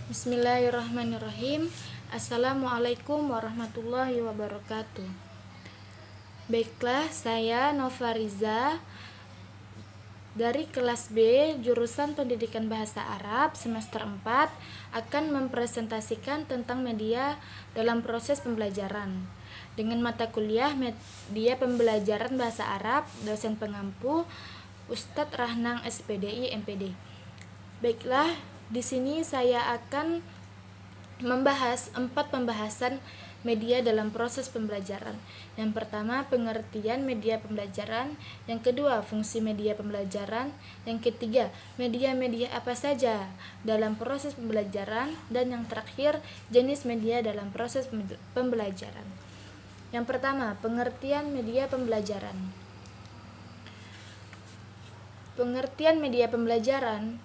Bismillahirrahmanirrahim. Assalamualaikum warahmatullahi wabarakatuh. Baiklah, saya Nova Riza dari kelas B jurusan Pendidikan Bahasa Arab semester 4 akan mempresentasikan tentang media dalam proses pembelajaran dengan mata kuliah Media Pembelajaran Bahasa Arab, dosen pengampu Ustadz Rahnang SPDI MPD. Baiklah, di sini saya akan membahas 4 pembahasan media dalam proses pembelajaran. Yang pertama, pengertian media pembelajaran. Yang kedua, fungsi media pembelajaran. Yang ketiga, media-media apa saja dalam proses pembelajaran. Dan yang terakhir, jenis media dalam proses pembelajaran. Yang pertama, pengertian media pembelajaran. Pengertian media pembelajaran,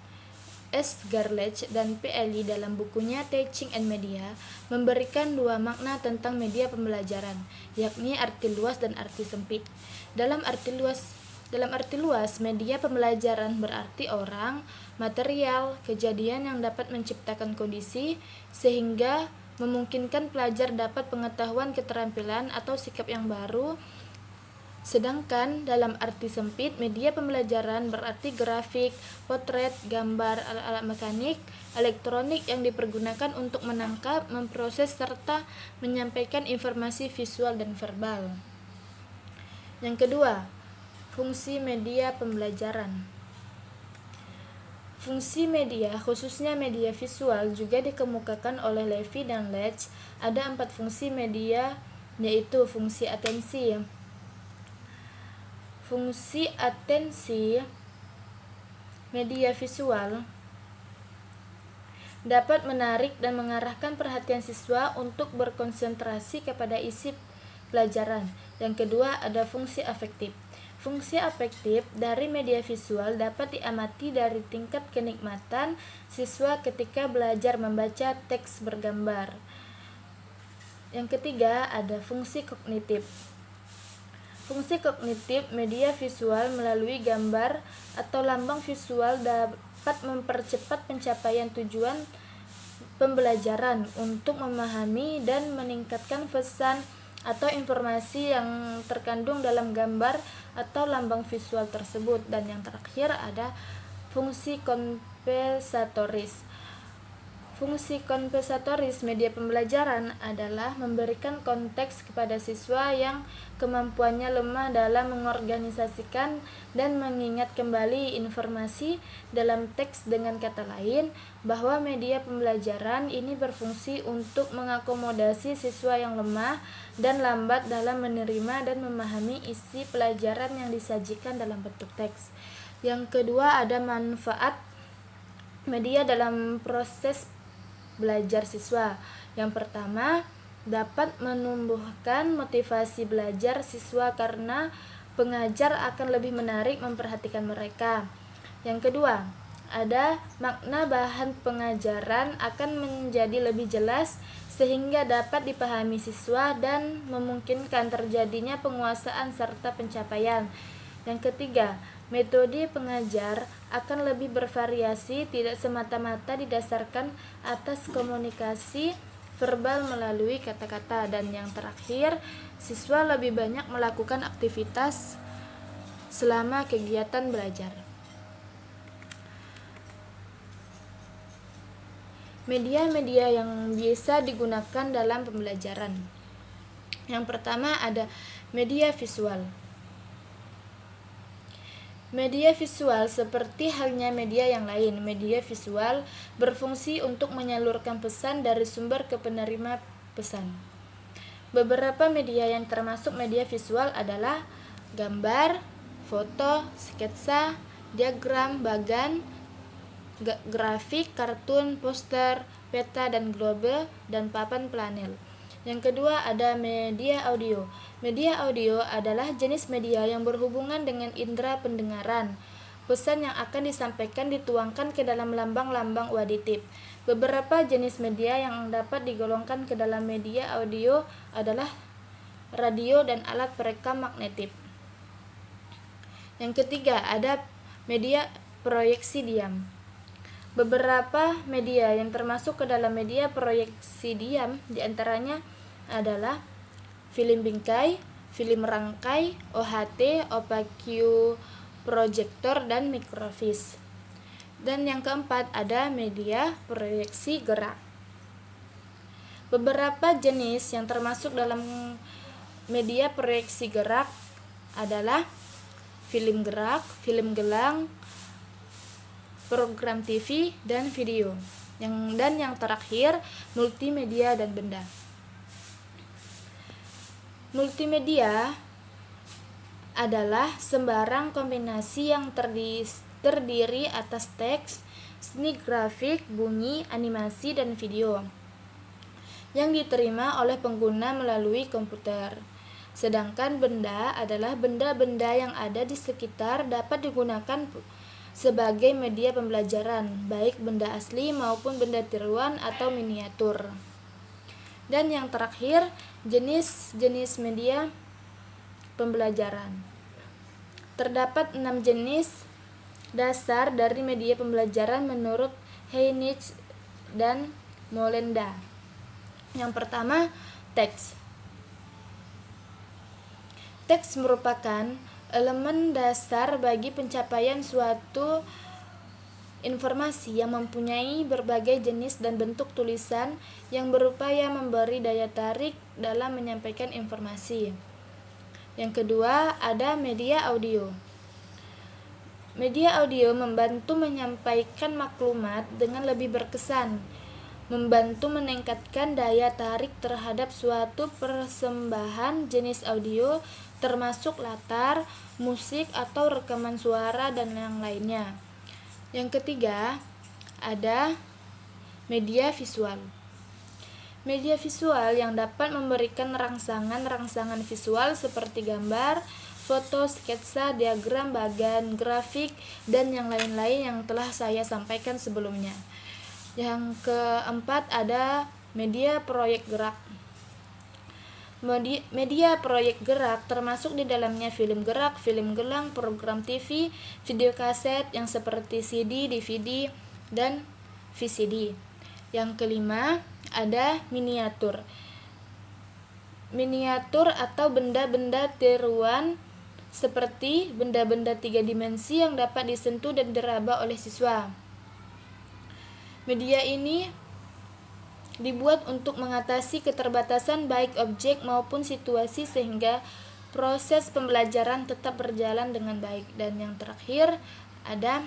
S. Garlech dan P. Ely dalam bukunya Teaching and Media memberikan 2 makna tentang media pembelajaran, yakni arti luas dan arti sempit. Dalam arti luas, media pembelajaran berarti orang, material, kejadian yang dapat menciptakan kondisi sehingga memungkinkan pelajar dapat pengetahuan, keterampilan, atau sikap yang baru. Sedangkan dalam arti sempit, media pembelajaran berarti grafik, potret, gambar, alat-alat mekanik, elektronik yang dipergunakan untuk menangkap, memproses, serta menyampaikan informasi visual dan verbal. Yang kedua, fungsi media pembelajaran. Fungsi media, khususnya media visual, juga dikemukakan oleh Levy dan Lech. Ada 4 fungsi media, yaitu fungsi atensi. Fungsi atensi media visual dapat menarik dan mengarahkan perhatian siswa untuk berkonsentrasi kepada isi pelajaran. Yang kedua, ada fungsi afektif. Fungsi afektif dari media visual dapat diamati dari tingkat kenikmatan siswa ketika belajar membaca teks bergambar. Yang ketiga, ada fungsi kognitif. Fungsi kognitif media visual melalui gambar atau lambang visual dapat mempercepat pencapaian tujuan pembelajaran untuk memahami dan meningkatkan pesan atau informasi yang terkandung dalam gambar atau lambang visual tersebut. Dan yang terakhir ada fungsi kompensatoris. Fungsi kompensatoris media pembelajaran adalah memberikan konteks kepada siswa yang kemampuannya lemah dalam mengorganisasikan dan mengingat kembali informasi dalam teks. Dengan kata lain, bahwa media pembelajaran ini berfungsi untuk mengakomodasi siswa yang lemah dan lambat dalam menerima dan memahami isi pelajaran yang disajikan dalam bentuk teks. Yang kedua, ada manfaat media dalam proses belajar siswa. Yang pertama, dapat menumbuhkan motivasi belajar siswa karena pengajar akan lebih menarik memperhatikan mereka. Yang kedua, ada makna bahan pengajaran akan menjadi lebih jelas sehingga dapat dipahami siswa dan memungkinkan terjadinya penguasaan serta pencapaian. Yang ketiga, metode pengajar akan lebih bervariasi, tidak semata-mata didasarkan atas komunikasi verbal melalui kata-kata. Dan yang terakhir, siswa lebih banyak melakukan aktivitas selama kegiatan belajar. Media-media yang biasa digunakan dalam pembelajaran. Yang pertama ada media visual. Media visual seperti halnya media yang lain. Media visual berfungsi untuk menyalurkan pesan dari sumber ke penerima pesan. Beberapa media yang termasuk media visual adalah gambar, foto, sketsa, diagram, bagan, grafik, kartun, poster, peta dan globe, dan papan planel. Yang kedua ada media audio. Media audio adalah jenis media yang berhubungan dengan indera pendengaran. Pesan yang akan disampaikan dituangkan ke dalam lambang-lambang auditif. Beberapa jenis media yang dapat digolongkan ke dalam media audio adalah radio dan alat perekam magnetik. Yang ketiga ada media proyeksi diam. Beberapa media yang termasuk ke dalam media proyeksi diam diantaranya adalah film bingkai, film rangkai, OHT, opaque proyektor, dan mikrofis. Dan yang keempat ada media proyeksi gerak. Beberapa jenis yang termasuk dalam media proyeksi gerak adalah film gerak, film gelang, program TV, dan video. Yang terakhir, multimedia dan benda. Multimedia adalah sembarang kombinasi yang terdiri atas teks, seni grafik, bunyi, animasi, dan video yang diterima oleh pengguna melalui komputer. Sedangkan benda adalah benda-benda yang ada di sekitar dapat digunakan sebagai media pembelajaran, baik benda asli maupun benda tiruan atau miniatur. Dan yang terakhir, jenis-jenis media pembelajaran. Terdapat 6 jenis dasar dari media pembelajaran menurut Heinrich dan Molenda. Yang pertama, teks. Teks merupakan elemen dasar bagi pencapaian suatu informasi yang mempunyai berbagai jenis dan bentuk tulisan yang berupaya memberi daya tarik dalam menyampaikan informasi. Yang kedua, ada media audio. Media audio membantu menyampaikan maklumat dengan lebih berkesan, membantu meningkatkan daya tarik terhadap suatu persembahan jenis audio termasuk latar, musik atau rekaman suara dan yang lainnya. Yang ketiga, ada media visual. Media visual yang dapat memberikan rangsangan visual seperti gambar, foto, sketsa, diagram, bagan, grafik, dan yang lain-lain yang telah saya sampaikan sebelumnya. Yang keempat ada media proyek gerak. Media proyek gerak termasuk di dalamnya film gerak, film gelang, program TV, video kaset yang seperti CD, DVD, dan VCD. Yang kelima ada miniatur. Miniatur atau benda-benda tiruan seperti benda-benda 3 dimensi yang dapat disentuh dan diraba oleh siswa. Media ini dibuat untuk mengatasi keterbatasan baik objek maupun situasi sehingga proses pembelajaran tetap berjalan dengan baik. Dan yang terakhir ada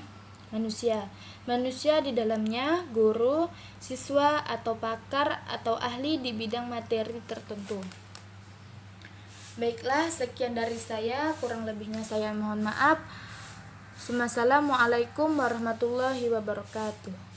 manusia. Manusia di dalamnya guru, siswa atau pakar atau ahli di bidang materi tertentu. Baiklah, sekian dari saya, kurang lebihnya saya mohon maaf. Wassalamualaikum warahmatullahi wabarakatuh.